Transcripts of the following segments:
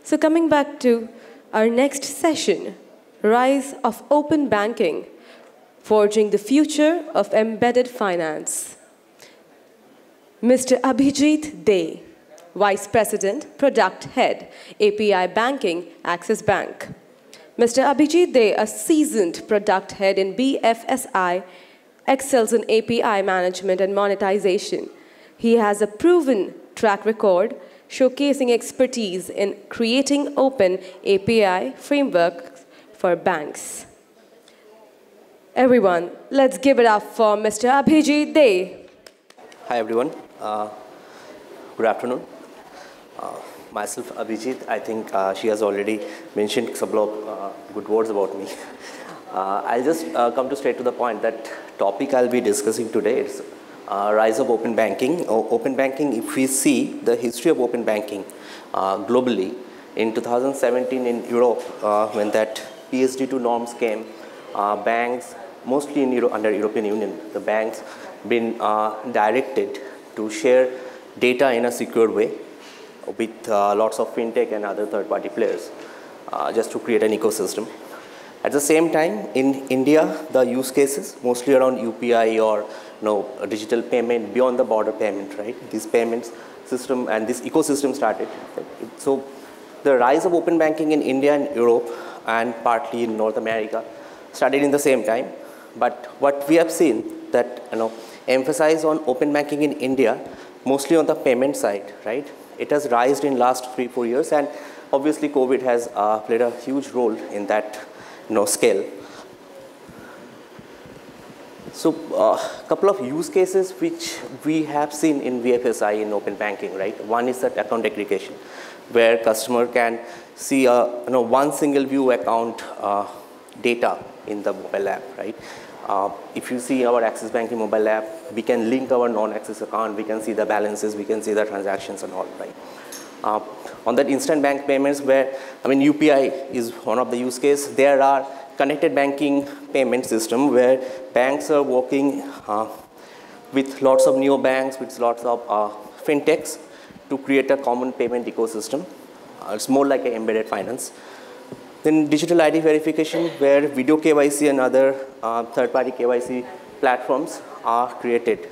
So coming back to our next session, Rise of Open Banking, Forging the Future of Embedded Finance. Mr. Abhijit Dey, Vice President, Product Head, API Banking, Axis Bank. Mr. Abhijit Dey, a seasoned product head in BFSI, excels in API management and monetization. He has a proven track record showcasing expertise in creating open API frameworks for banks. Everyone, let's give it up for Mr. Abhijit Dey. Hi everyone, good afternoon. Myself Abhijit, I think she has already mentioned a couple of good words about me. I'll just come straight to the point. That topic I'll be discussing today is rise of open banking. Open banking, if we see the history of open banking globally, in 2017 in Europe, when that PSD2 norms came, banks, mostly under European Union, the banks been directed to share data in a secure way with lots of fintech and other third-party players, just to create an ecosystem. At the same time, in India, the use cases mostly around UPI or digital payment, beyond the border payment, right? These payments system and this ecosystem started. So the rise of open banking in India and Europe and partly in North America started in the same time. But what we have seen that emphasize on open banking in India, mostly on the payment side, right? It has risen in last 3-4 years, and obviously COVID has played a huge role in that scale. So a couple of use cases which we have seen in VFSI in open banking, right? One is that account aggregation, where customer can see one single view account data in the mobile app, right? If you see our Axis Banking mobile app, we can link our non-Axis account, we can see the balances, we can see the transactions and all, right? On that instant bank payments where, UPI is one of the use case, there are connected banking payment system where banks are working with lots of neobanks, with lots of fintechs to create a common payment ecosystem. It's more like an embedded finance. Then digital ID verification, where video KYC and other third-party KYC platforms are created,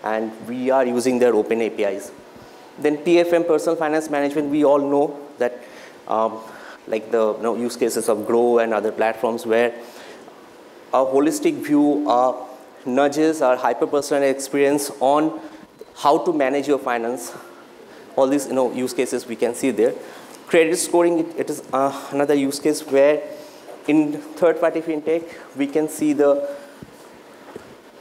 and we are using their open APIs. Then PFM, personal finance management, we all know that like the use cases of Grow and other platforms where a holistic view nudges our hyper-personalized experience on how to manage your finance. All these use cases we can see there. Credit scoring, it is another use case where in third-party fintech, we can see the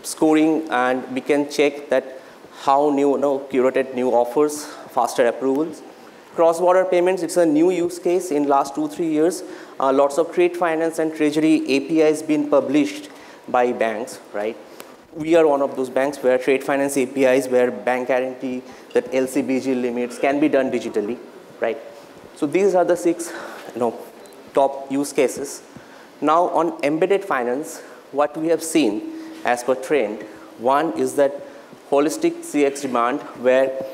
scoring and we can check that how curated new offers, faster approvals. Cross-border payments, it's a new use case in last 2-3 years. Lots of trade finance and treasury APIs been published by banks, right? We are one of those banks where trade finance APIs, where bank guarantee, that LCBG limits can be done digitally, right? So these are the 6 top use cases. Now on embedded finance, what we have seen as per trend, one is that holistic CX demand where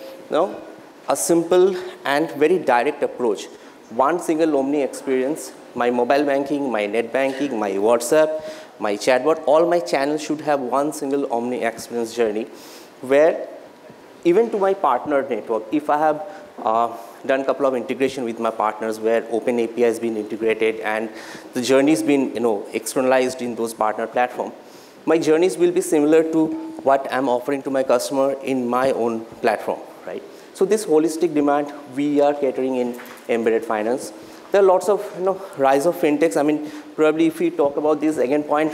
a simple and very direct approach, one single omni experience, my mobile banking, my net banking, my WhatsApp, my chatbot, all my channels should have one single omni experience journey where even to my partner network, if I have done a couple of integration with my partners where open API has been integrated and the journey's been externalized in those partner platform, my journeys will be similar to what I'm offering to my customer in my own platform, right? So this holistic demand we are catering in embedded finance. There are lots of rise of fintechs. Probably if we talk about this again point,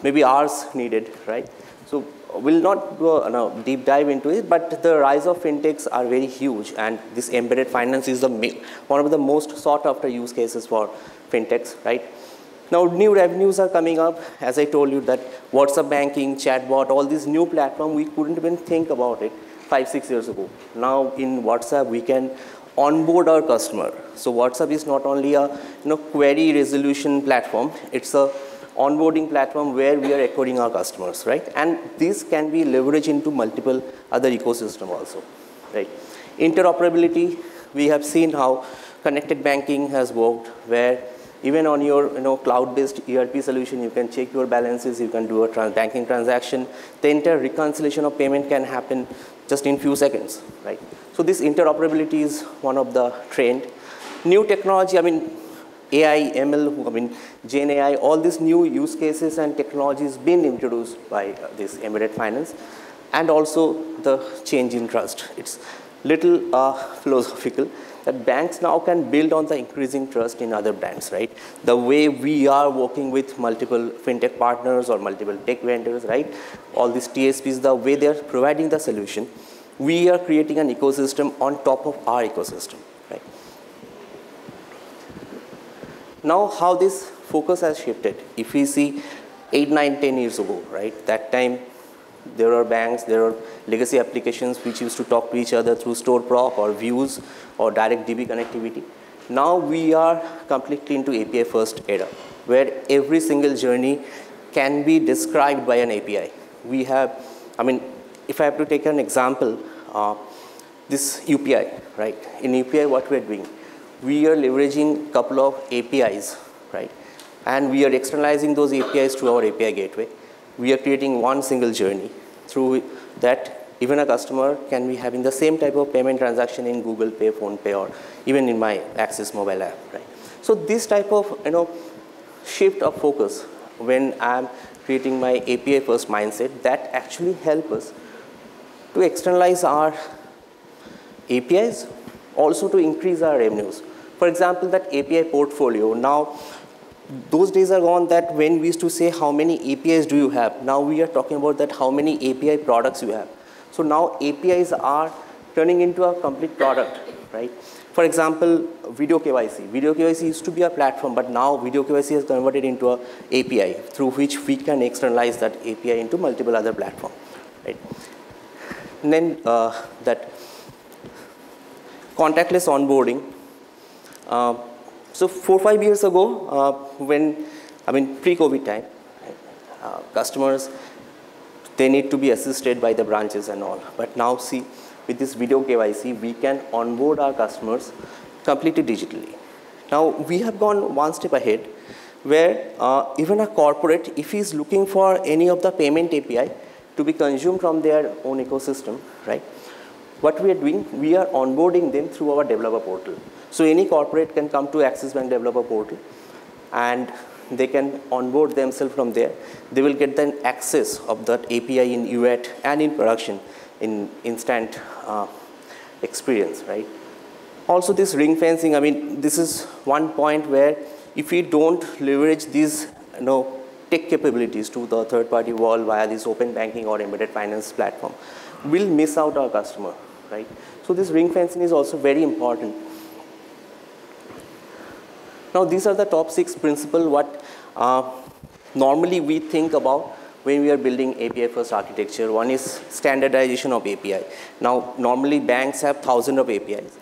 maybe hours needed, right? So we'll not go deep dive into it, but the rise of fintechs are very huge, and this embedded finance is one of the most sought after use cases for fintechs, right? Now new revenues are coming up. As I told you that WhatsApp banking, chatbot, all these new platforms, we couldn't even think about it 5-6 years ago. Now in WhatsApp, we can onboard our customer. So WhatsApp is not only a query resolution platform, it's a onboarding platform where we are acquiring our customers, right? And this can be leveraged into multiple other ecosystem also, right? Interoperability, we have seen how connected banking has worked, where even on your cloud-based ERP solution, you can check your balances, you can do a banking transaction. The entire reconciliation of payment can happen just in few seconds, right? So this interoperability is one of the trend. New technology, I mean, AI, ML, I mean, Gen AI, all these new use cases and technologies being introduced by this embedded finance, and also the change in trust. It's little philosophical that banks now can build on the increasing trust in other brands, right? The way we are working with multiple fintech partners or multiple tech vendors, right? All these TSPs, the way they are providing the solution, we are creating an ecosystem on top of our ecosystem, right? Now, how this focus has shifted. If we see 8, 9, 10 years ago, right? That time, there are banks, there are legacy applications which used to talk to each other through store proc or views or direct DB connectivity. Now we are completely into API first era, where every single journey can be described by an API. We have, I mean, if I have to take an example, this UPI, right? In UPI, what we're doing, we are leveraging a couple of APIs, right? And we are externalizing those APIs to our API gateway. We are creating one single journey through that even a customer can be having the same type of payment transaction in Google Pay, Phone Pay, or even in my Axis mobile app, right? So this type of shift of focus when I'm creating my API first mindset, that actually help us to externalize our APIs, also to increase our revenues. For example, that API portfolio, now those days are gone that when we used to say how many APIs do you have, now we are talking about that how many API products you have. So now APIs are turning into a complete product, right? For example, video KYC. Video KYC used to be a platform, but now video KYC has converted into an API through which we can externalize that API into multiple other platforms, right? And then that contactless onboarding. So 4 or 5 years ago, when, I mean, pre-COVID time, customers, they need to be assisted by the branches and all. But now see, with this video KYC, we can onboard our customers completely digitally. Now, we have gone one step ahead, where even a corporate, if he's looking for any of the payment API to be consumed from their own ecosystem, right? What we are doing, we are onboarding them through our developer portal. So any corporate can come to Axis Bank developer portal and they can onboard themselves from there. They will get then access of that API in UAT and in production in instant experience, right? Also this ring fencing, I mean, this is one point where if we don't leverage these tech capabilities to the third-party wall via this open banking or embedded finance platform, we'll miss out our customer, right? So this ring fencing is also very important. Now, these are the top 6 principles what normally we think about when we are building API first architecture. One is standardization of API. Now, normally banks have thousands of APIs,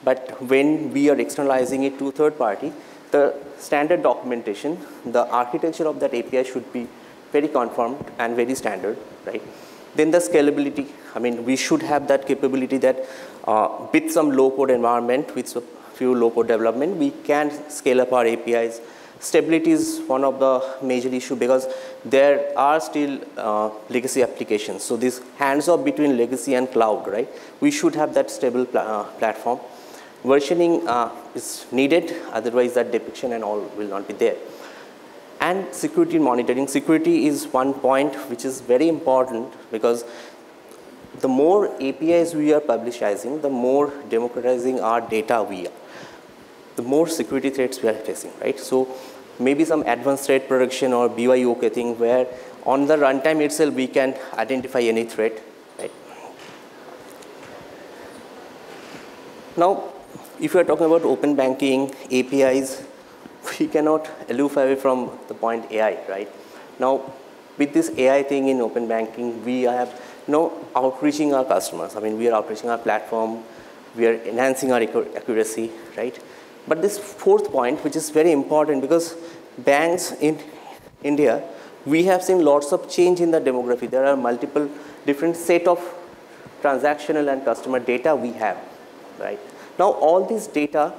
but when we are externalizing it to third party, the standard documentation, the architecture of that API should be very conformed and very standard, right? Then the scalability, I mean, we should have that capability that with some low-code environment, with few low-code development, we can scale up our APIs. Stability is one of the major issue because there are still legacy applications. So this hands-off between legacy and cloud, right? We should have that stable platform. Versioning is needed, otherwise that depiction and all will not be there. And security monitoring. Security is one point which is very important because the more APIs we are publicizing, the more democratizing our data we are, the more security threats we are facing, right? So maybe some advanced threat prediction or BYOK thing where on the runtime itself we can identify any threat, right? Now, if we are talking about open banking, APIs, we cannot aloof away from the point AI, right? Now, with this AI thing in open banking, we have outreaching our customers. I mean, we are outreaching our platform, we are enhancing our accuracy, right? But this fourth point, which is very important because banks in India, we have seen lots of change in the demography. There are multiple different set of transactional and customer data we have, right? Now, all this data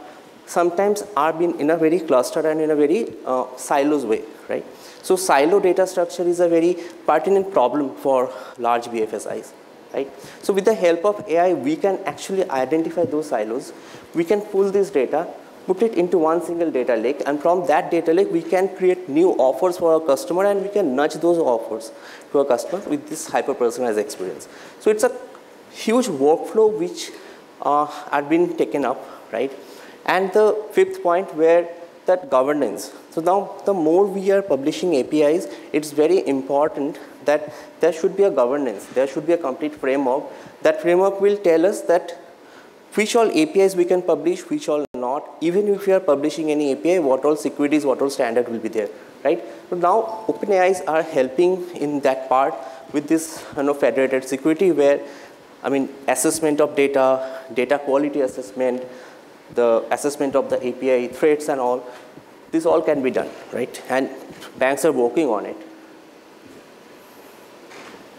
sometimes are being in a very clustered and in a very silos way, right? So silo data structure is a very pertinent problem for large BFSIs, right? So with the help of AI, we can actually identify those silos. We can pull this data, put it into one single data lake, and from that data lake, we can create new offers for our customer, and we can nudge those offers to our customer with this hyper-personalized experience. So it's a huge workflow which are being taken up, right? And the fifth point where that governance. So now the more we are publishing APIs, it's very important that there should be a governance. There should be a complete framework. That framework will tell us that which all APIs we can publish, which all not. Even if we are publishing any API, what all securities, what all standard will be there, right? So now OpenAIs are helping in that part with this federated security where, I mean, assessment of data, data quality assessment, the assessment of the API threats and all, this all can be done, right? And banks are working on it.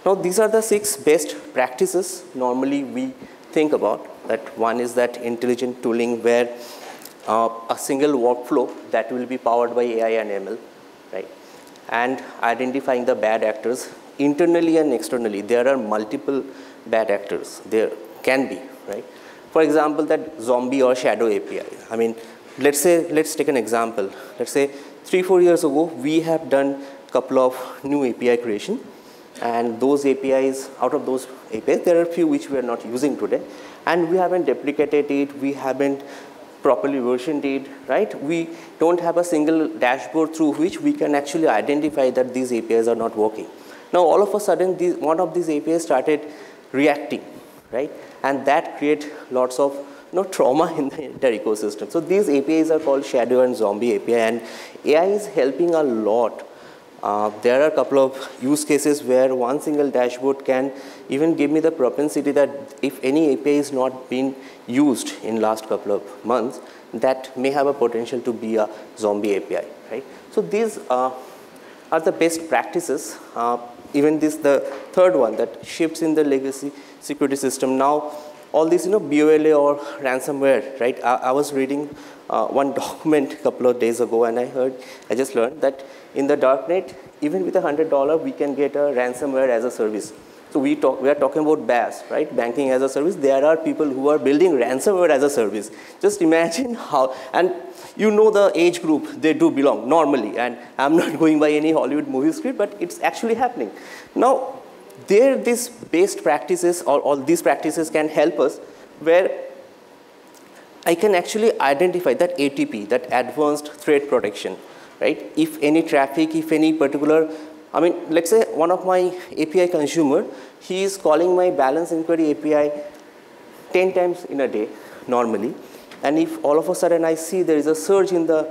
Now, these are the 6 best practices normally we think about. That one is that intelligent tooling where a single workflow that will be powered by AI and ML, right? And identifying the bad actors internally and externally. There are multiple bad actors. There can be, right? For example, that zombie or shadow API. I mean, let's take an example. Let's say 3-4 years ago, we have done a couple of new API creation. And those APIs, out of those APIs, there are a few which we are not using today. And we haven't deprecated it. We haven't properly versioned it, right? We don't have a single dashboard through which we can actually identify that these APIs are not working. Now, all of a sudden, one of these APIs started reacting, right? And that create lots of trauma in the entire ecosystem. So these APIs are called shadow and zombie API, and AI is helping a lot. There are a couple of use cases where one single dashboard can even give me the propensity that if any API is not being used in last couple of months, that may have a potential to be a zombie API, right? So these are the best practices. Even the third one, that shifts in the legacy security system. Now, all these, BOLA or ransomware, right? I was reading one document a couple of days ago, and I just learned that in the darknet, even with $100, we can get a ransomware as a service. So we are talking about BaaS, right? Banking as a service. There are people who are building ransomware as a service. Just imagine how, and the age group they do belong normally. And I'm not going by any Hollywood movie script, but it's actually happening. Now, these best practices or all these practices can help us where I can actually identify that ATP, that advanced threat protection, right? If any traffic, if any particular, I mean, let's say one of my API consumer, he is calling my balance inquiry API 10 times in a day normally. And if all of a sudden I see there is a surge in the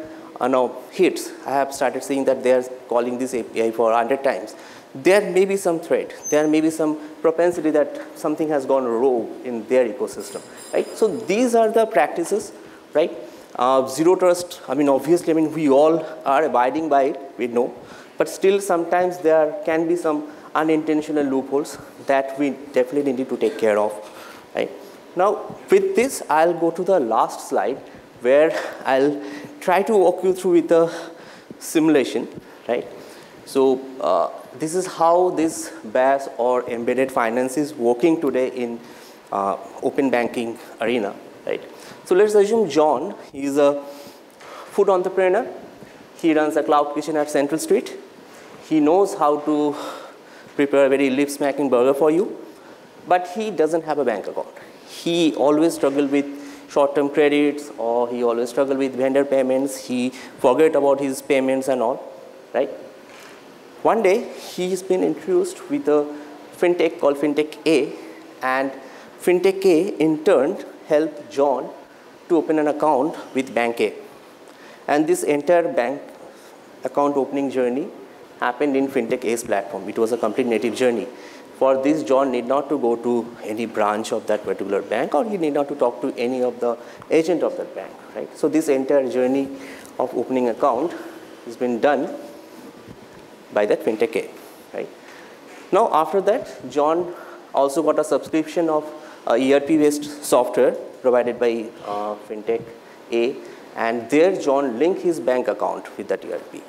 hits, I have started seeing that they are calling this API for 100 times. There may be some threat. There may be some propensity that something has gone rogue in their ecosystem, right? So these are the practices, right? Zero trust, obviously, we all are abiding by it, we know. But still, sometimes there can be some unintentional loopholes that we definitely need to take care of, right? Now, with this, I'll go to the last slide where I'll try to walk you through with a simulation, right? So this is how this BaaS or embedded finance is working today in open banking arena, right? So let's assume John, he's a food entrepreneur. He runs a cloud kitchen at Central Street. He knows how to prepare a very lip-smacking burger for you, but he doesn't have a bank account. He always struggles with short-term credits, or he always struggles with vendor payments. He forget about his payments and all, right? One day, he's been introduced with a fintech called Fintech A, and Fintech A, in turn, helped John to open an account with Bank A. And this entire bank account opening journey happened in Fintech A's platform. It was a complete native journey. For this, John need not to go to any branch of that particular bank, or he need not to talk to any of the agent of that bank, right? So this entire journey of opening account has been done by that Fintech A, right? Now, after that, John also got a subscription of ERP-based software provided by Fintech A, And there John linked his bank account with that ERP.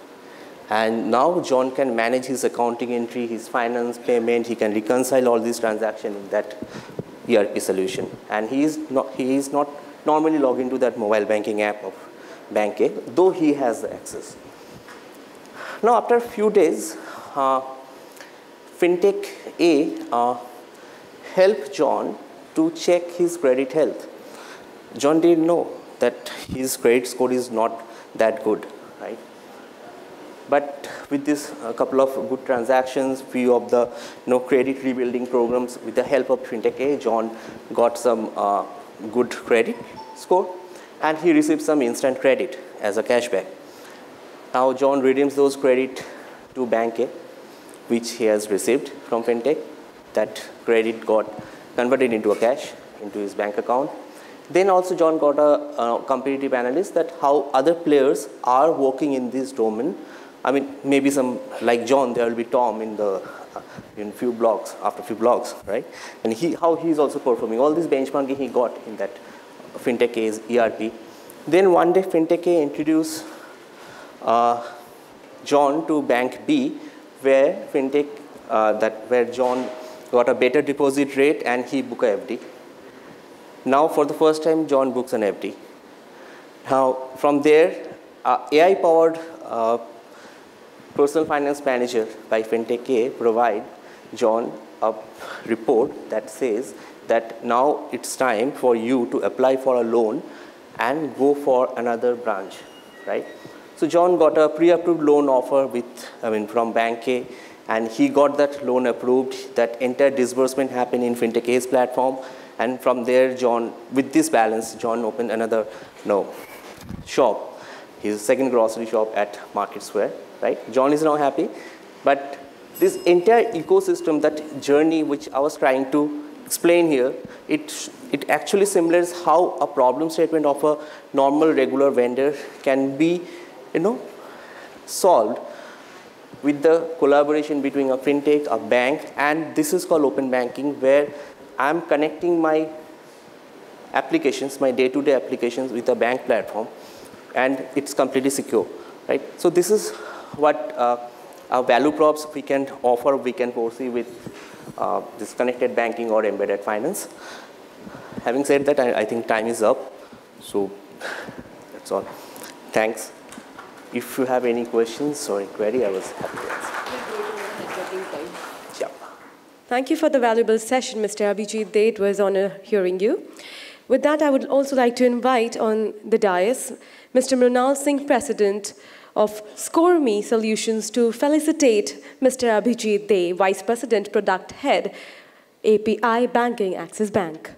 And now John can manage his accounting entry, his finance, payment. He can reconcile all these transactions in that ERP solution. And he is not normally logged into that mobile banking app of Bank A, though he has the access. Now, after a few days, Fintech A helped John to check his credit health. John didn't know that his credit score is not that good, right? But with this couple of good transactions, few of the credit rebuilding programs, with the help of Fintech A, John got some good credit score, and he received some instant credit as a cashback. Now John redeems those credit to Bank A, which he has received from Fintech. That credit got converted into a cash into his bank account. Then also John got a competitive analysis that how other players are working in this domain. I mean, maybe some, like John, there will be Tom in few blocks, after few blocks, right? And how he's also performing. All this benchmarking he got in that Fintech A's ERP. Then one day Fintech A introduced John to Bank B, where where John got a better deposit rate and he booked a FD. Now, for the first time, John books an FD. Now, from there, AI-powered personal finance manager by Fintech A provide John a report that says that now it's time for you to apply for a loan and go for another branch, right? So John got a pre-approved loan offer from Bank A, and he got that loan approved. That entire disbursement happened in Fintech A's platform. And from there, John, with this balance, John opened another shop, his second grocery shop at Market Square, right? John is now happy. But this entire ecosystem, that journey which I was trying to explain here, it actually simulates how a problem statement of a normal, regular vendor can be, solved with the collaboration between a fintech, a bank, and this is called open banking, where I'm connecting my applications, my day-to-day applications with a bank platform, and it's completely secure, right? So this is what our value props we can offer, we can foresee with this connected banking or embedded finance. Having said that, I think time is up, so that's all. Thanks. If you have any questions or inquiry, I was happy to answer. Thank you for the valuable session, Mr. Abhijit De. It was an honor hearing you. With that, I would also like to invite on the dais Mr. Mrunal Singh, President of ScoreMe Solutions, to felicitate Mr. Abhijit De, Vice President, Product Head, API Banking, Axis Bank.